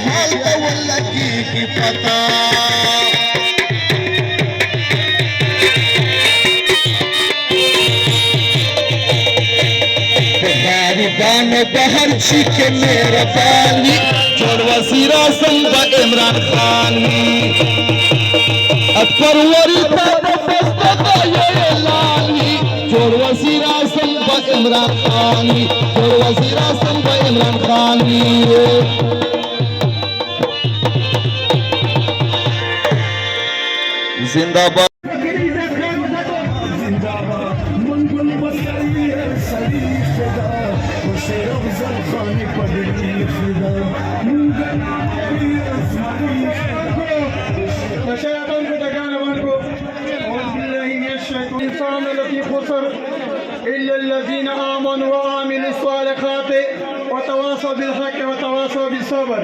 हाल तो लगी की पता दान बहर छिके मेरा पानी जोड़ वसीरा संग इमरान खान परवरी ये लाली जोड़ वसीरा संग इमरान खान जोड़ वसीरा संग इमरान खान जिंदाबाद الذين آمنوا وعملوا الصالحات وتواصوا بالحق وتواصوا بالصبر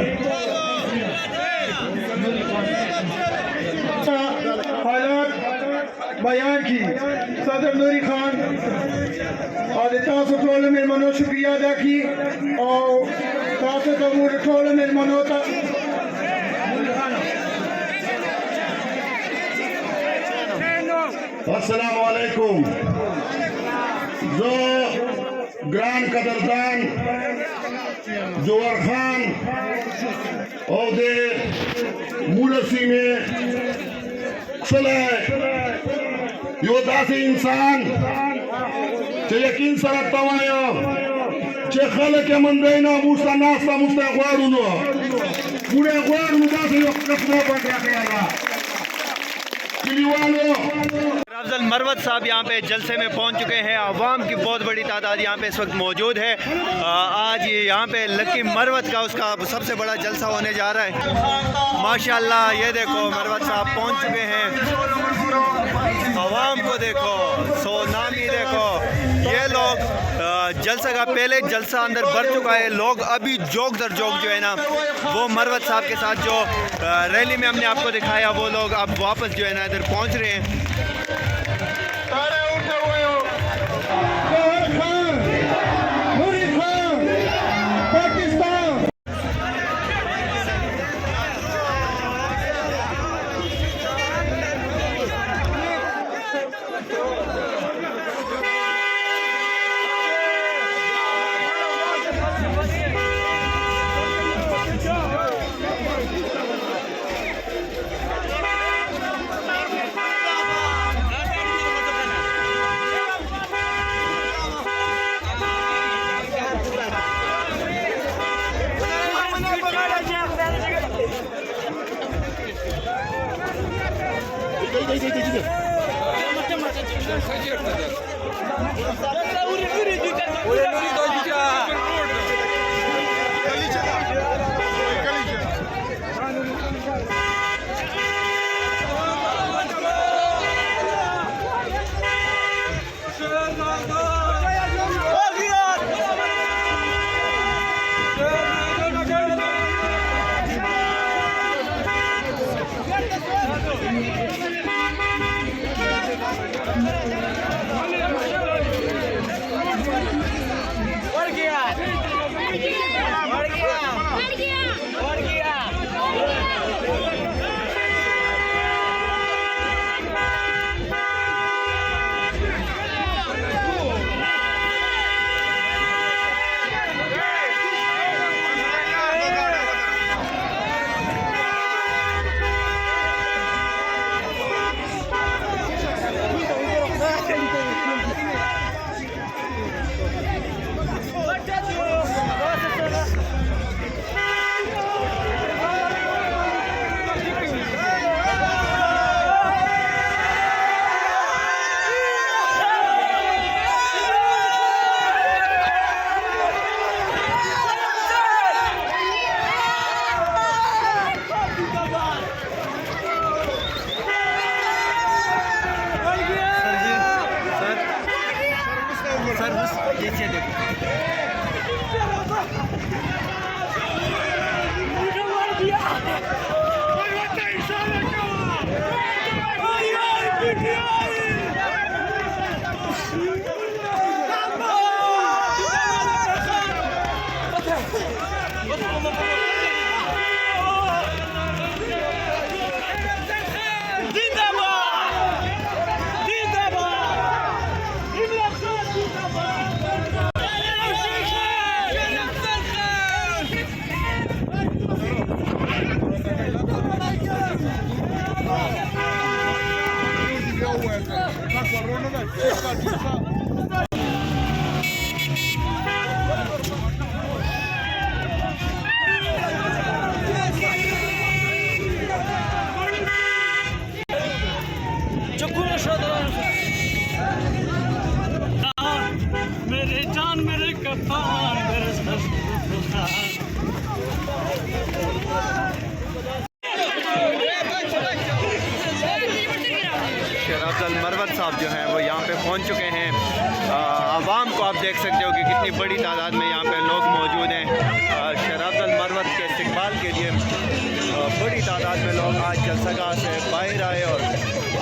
हालात बयान की सदर नूरी खान और तासो टोल में मनो शुक्रिया अदा की और तासो तबूर टोल में मनो था अस्सलाम वालेकुम जो ग्रांड कदरदान जोवर खान और दे मुलसी में चले यो दासी इंसान चे यकीन सरत तवायो चे खले के मंदेना मुस्ता नास्ता मुस्ता ग्वारुनो पूरे ग्वारुनो दासी यो कसना पड़ गया अफजल मरवत साहब यहाँ पे जलसे में पहुँच चुके हैं। अवाम की बहुत बड़ी तादाद यहाँ पे इस वक्त मौजूद है। आज यहाँ पे लकी मरवत का उसका सबसे बड़ा जलसा होने जा रहा है। माशाल्लाह ये देखो मरवत साहब पहुँच चुके हैं। अवाम को देखो, सोनामी देखो, ये लोग जलसा का पहले जलसा अंदर भर चुका है। लोग अभी जोक दर जोक जो है ना वो मरवत साहब के साथ जो रैली में हमने आपको दिखाया वो लोग अब वापस जो है ना इधर पहुंच रहे हैं। बढ़ गया साहब जो हैं वो यहाँ पे पहुँच चुके हैं। आवाम को आप देख सकते हो कि कितनी बड़ी तादाद में यहाँ पे लोग मौजूद हैं। शेर अफजल मरवत के इस्तकबाल के लिए बड़ी तादाद में लोग आज जलसागाह से बाहर आए और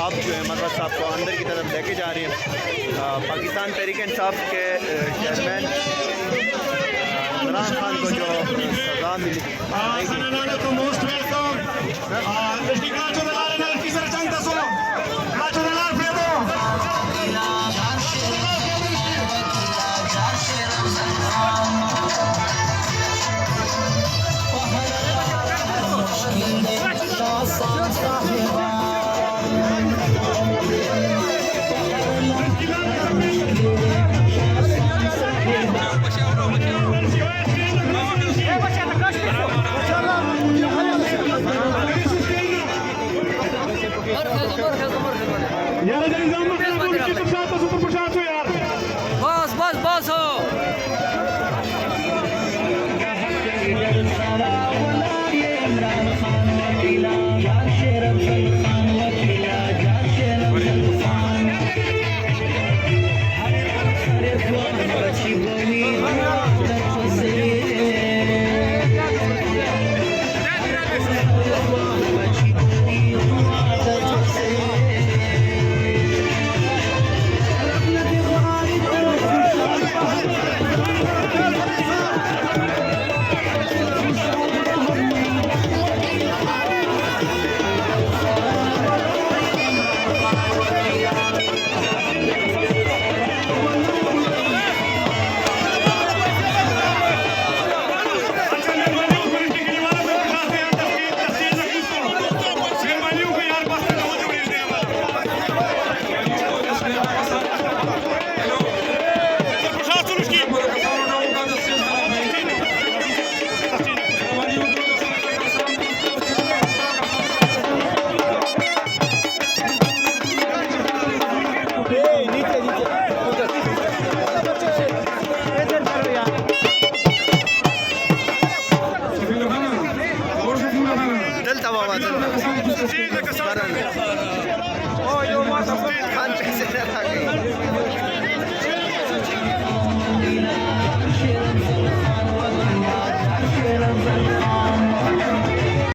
अब जो है मरवत साहब को अंदर की तरफ लेके जा रहे हैं। पाकिस्तान तहरीक इंसाफ के चेयरमैन इमरान खान को जो सजा मिली, मोस्ट बस हो चलता बाबा चलता